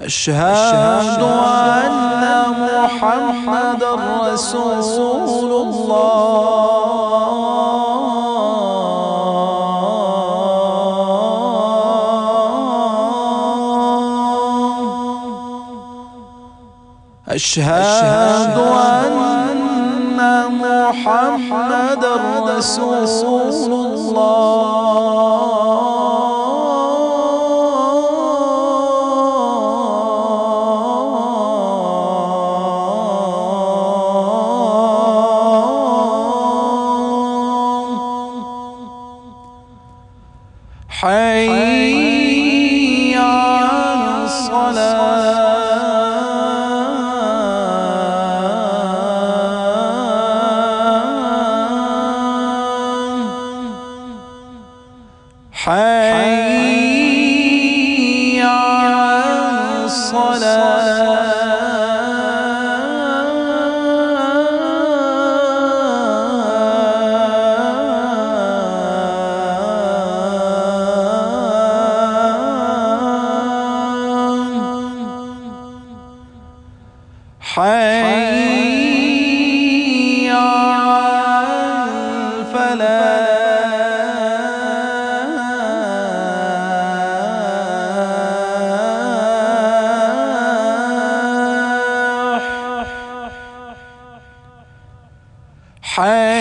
أشهد أن محمدًا رسول الله. أشهد أن محمدًا رسول الله. حي على الصلاة. حي على الصلاة. حي على الفلاح. حي